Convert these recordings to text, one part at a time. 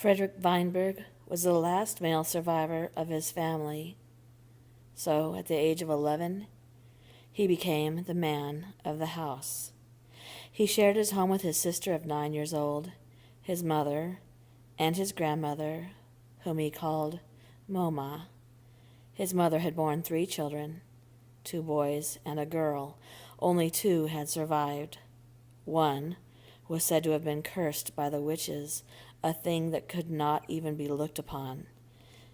Frederick Weinberg was the last male survivor of his family, so at the age of 11, he became the man of the house. He shared his home with his sister of 9 years old, his mother, and his grandmother, whom he called Moma. His mother had borne 3 children, 2 boys and a girl. Only 2 had survived. One was said to have been cursed by the witches, a thing that could not even be looked upon.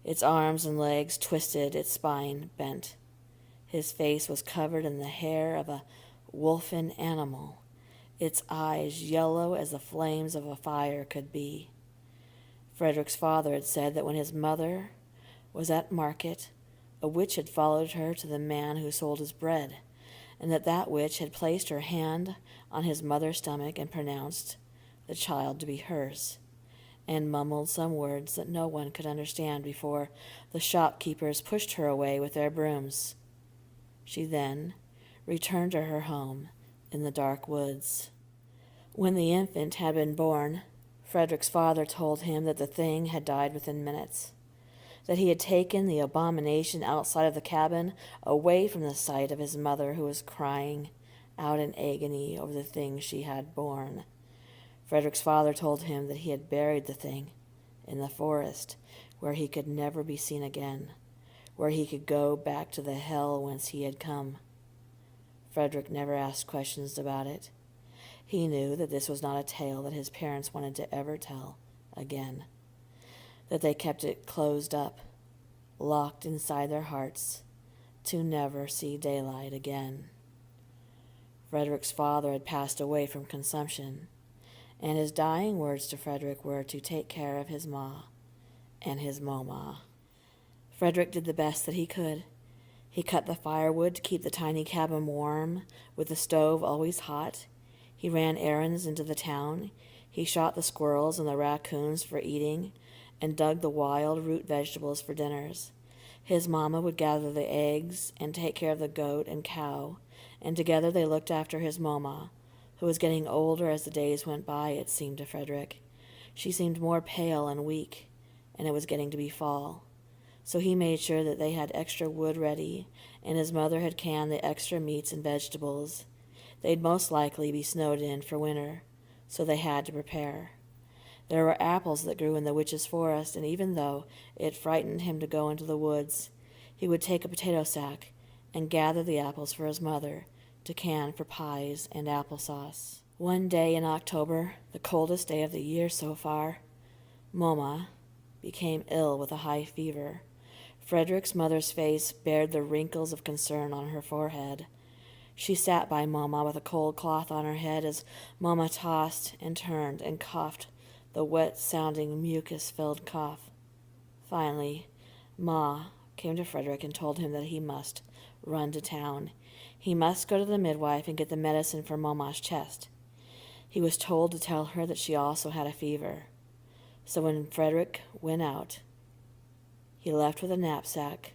Its arms and legs twisted, its spine bent. His face was covered in the hair of a wolfen animal, its eyes yellow as the flames of a fire could be. Frederick's father had said that when his mother was at market, a witch had followed her to the man who sold his bread, and that witch had placed her hand on his mother's stomach and pronounced the child to be hers, and mumbled some words that no one could understand before the shopkeepers pushed her away with their brooms. She then returned to her home in the dark woods. When the infant had been born, Frederick's father told him that the thing had died within minutes, that he had taken the abomination outside of the cabin, away from the sight of his mother, who was crying out in agony over the thing she had borne. Frederick's father told him that he had buried the thing in the forest, where he could never be seen again, where he could go back to the hell whence he had come. Frederick never asked questions about it. He knew that this was not a tale that his parents wanted to ever tell again, that they kept it closed up, locked inside their hearts, to never see daylight again. Frederick's father had passed away from consumption, and his dying words to Frederick were to take care of his ma and his moma. Frederick did the best that he could. He cut the firewood to keep the tiny cabin warm, with the stove always hot. He ran errands into the town. He shot the squirrels and the raccoons for eating, and dug the wild root vegetables for dinners. His mama would gather the eggs and take care of the goat and cow, and together they looked after his moma, who was getting older as the days went by, it seemed to Frederick. She seemed more pale and weak, and it was getting to be fall. So he made sure that they had extra wood ready, and his mother had canned the extra meats and vegetables. They'd most likely be snowed in for winter, so they had to prepare. There were apples that grew in the witch's forest, and even though it frightened him to go into the woods, he would take a potato sack and gather the apples for his mother to can for pies and applesauce. One day in October, the coldest day of the year so far, Moma became ill with a high fever. Frederick's mother's face bared the wrinkles of concern on her forehead. She sat by Mama with a cold cloth on her head as Mama tossed and turned and coughed the wet-sounding, mucus-filled cough. Finally, Ma came to Frederick and told him that he must run to town. He must go to the midwife and get the medicine for Mama's chest. He was told to tell her that she also had a fever. So when Frederick went out, he left with a knapsack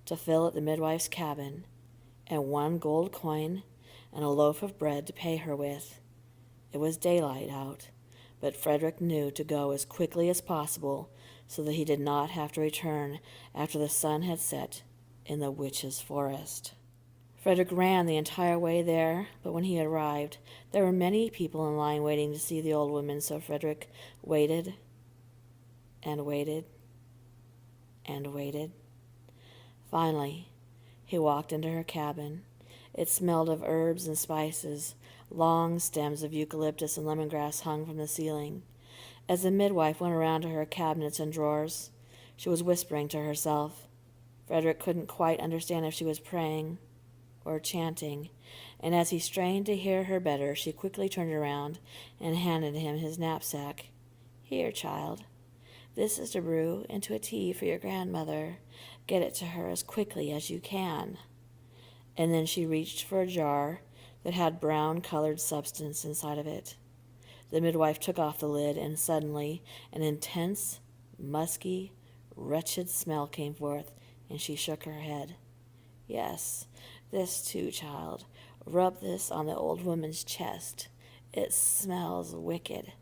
to fill at the midwife's cabin, and 1 gold coin and a loaf of bread to pay her with. It was daylight out, but Frederick knew to go as quickly as possible so that he did not have to return after the sun had set in the witch's forest. Frederick ran the entire way there, but when he arrived, there were many people in line waiting to see the old woman, so Frederick waited and waited and waited. Finally, he walked into her cabin. It smelled of herbs and spices. Long stems of eucalyptus and lemongrass hung from the ceiling. As the midwife went around to her cabinets and drawers, she was whispering to herself. Frederick couldn't quite understand if she was praying or chanting, and as he strained to hear her better, she quickly turned around and handed him his knapsack. "Here, child. This is to brew into a tea for your grandmother. Get it to her as quickly as you can." And then she reached for a jar that had brown-colored substance inside of it. The midwife took off the lid, and suddenly an intense, musky, wretched smell came forth, and she shook her head. "Yes, this too, child. Rub this on the old woman's chest. It smells wicked,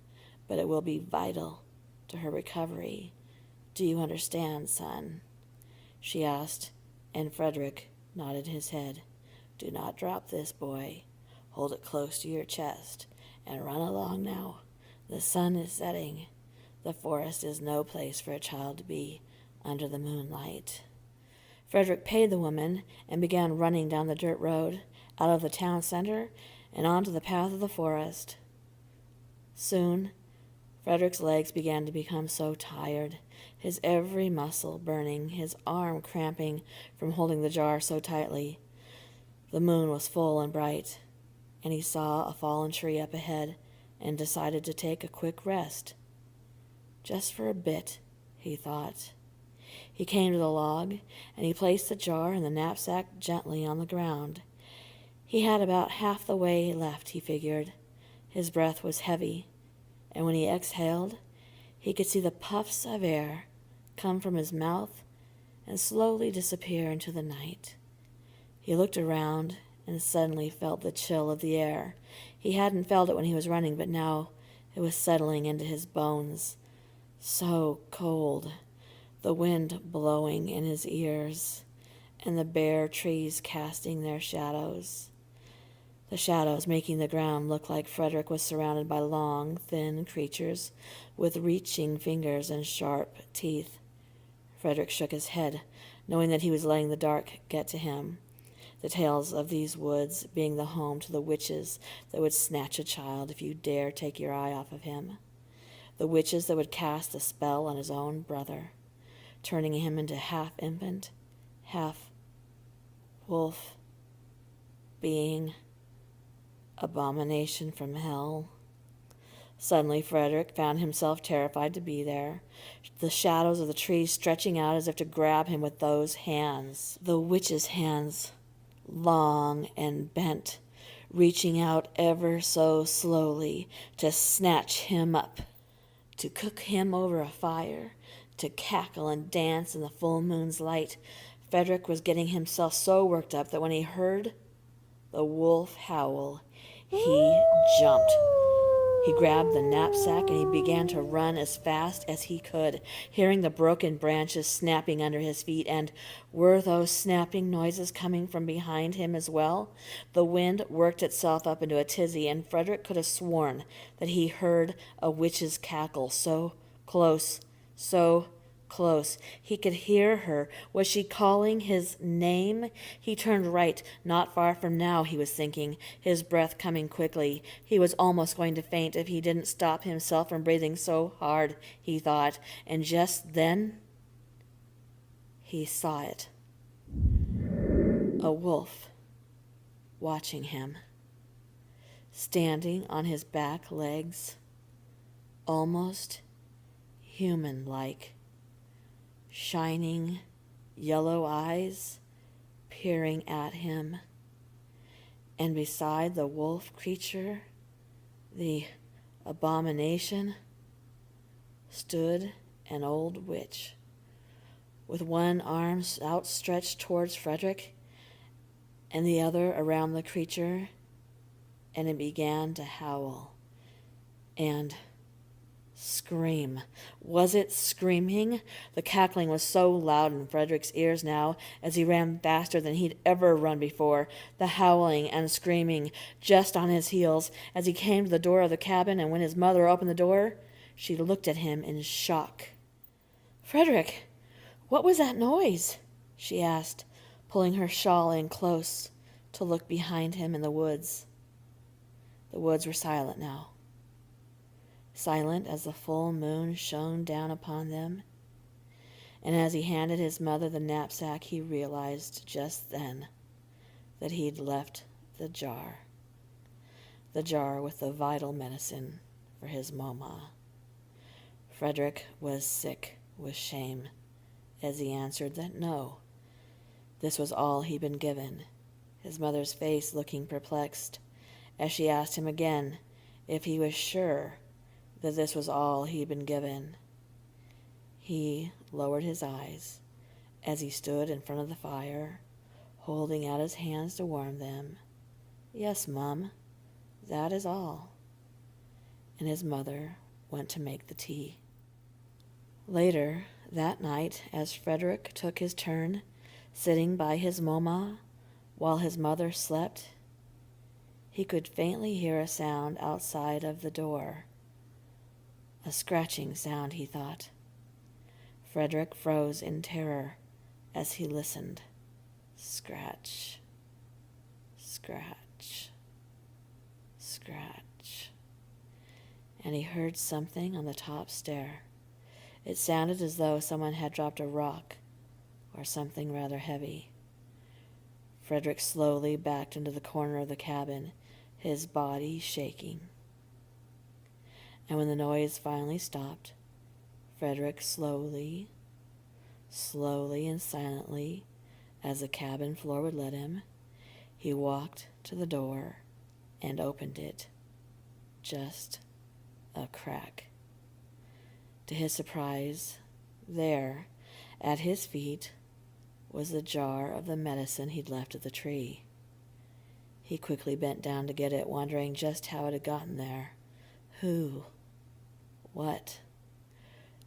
but it will be vital to her recovery. "Do you understand, son?" she asked, and Frederick nodded his head. "Do not drop this, boy. Hold it close to your chest, and run along now. The sun is setting. The forest is no place for a child to be under the moonlight." Frederick paid the woman and began running down the dirt road, out of the town center, and onto the path of the forest. Soon, Frederick's legs began to become so tired, his every muscle burning, his arm cramping from holding the jar so tightly. The moon was full and bright, and he saw a fallen tree up ahead and decided to take a quick rest. Just for a bit, he thought. He came to the log, and he placed the jar and the knapsack gently on the ground. He had about half the way left, he figured. His breath was heavy, and when he exhaled, he could see the puffs of air come from his mouth and slowly disappear into the night. He looked around and suddenly felt the chill of the air. He hadn't felt it when he was running, but now it was settling into his bones. So cold, the wind blowing in his ears, and the bare trees casting their shadows. The shadows making the ground look like Frederick was surrounded by long, thin creatures with reaching fingers and sharp teeth. Frederick shook his head, knowing that he was letting the dark get to him. The tales of these woods being the home to the witches that would snatch a child if you dare take your eye off of him. The witches that would cast a spell on his own brother, turning him into half-infant, half-wolf being, abomination from hell. Suddenly Frederick found himself terrified to be there, the shadows of the trees stretching out as if to grab him with those hands, the witches' hands, long and bent, reaching out ever so slowly to snatch him up, to cook him over a fire, to cackle and dance in the full moon's light. Frederick was getting himself so worked up that when he heard the wolf howl, he jumped. He grabbed the knapsack and he began to run as fast as he could, hearing the broken branches snapping under his feet. And were those snapping noises coming from behind him as well? The wind worked itself up into a tizzy, and Frederick could have sworn that he heard a witch's cackle so close, so close. He could hear her. Was she calling his name? He turned right. Not far from now, he was thinking, his breath coming quickly. He was almost going to faint if he didn't stop himself from breathing so hard, he thought. And just then, he saw it. A wolf watching him, standing on his back legs, almost human-like. Shining yellow eyes peering at him, and beside the wolf creature, the abomination, stood an old witch, with one arm outstretched towards Frederick and the other around the creature, and it began to howl and scream. Was it screaming? The cackling was so loud in Frederick's ears now, as he ran faster than he'd ever run before, the howling and screaming just on his heels. As he came to the door of the cabin, and when his mother opened the door, she looked at him in shock. "Frederick, what was that noise?" she asked, pulling her shawl in close to look behind him in the woods. The woods were silent now, silent as the full moon shone down upon them. And as he handed his mother the knapsack, he realized just then that he'd left the jar with the vital medicine for his mama. Frederick was sick with shame as he answered that no, this was all he'd been given, his mother's face looking perplexed as she asked him again if he was sure that this was all he'd been given. He lowered his eyes as he stood in front of the fire, holding out his hands to warm them. "Yes, Mum, that is all." And his mother went to make the tea. Later that night, as Frederick took his turn sitting by his mama while his mother slept, he could faintly hear a sound outside of the door. A scratching sound, he thought. Frederick froze in terror as he listened. Scratch, scratch, scratch. And he heard something on the top stair. It sounded as though someone had dropped a rock or something rather heavy. Frederick slowly backed into the corner of the cabin, his body shaking. And when the noise finally stopped, Frederick slowly and silently, as the cabin floor would let him, he walked to the door and opened it. Just a crack. To his surprise, there, at his feet, was the jar of the medicine he'd left at the tree. He quickly bent down to get it, wondering just how it had gotten there. Who? What?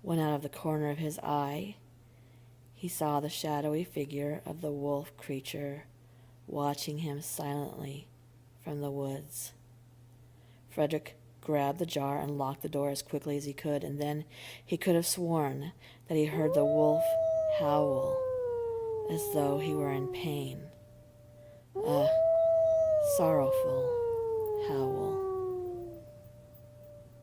When out of the corner of his eye, he saw the shadowy figure of the wolf creature watching him silently from the woods. Frederick grabbed the jar and locked the door as quickly as he could, and then he could have sworn that he heard the wolf howl as though he were in pain. A sorrowful howl.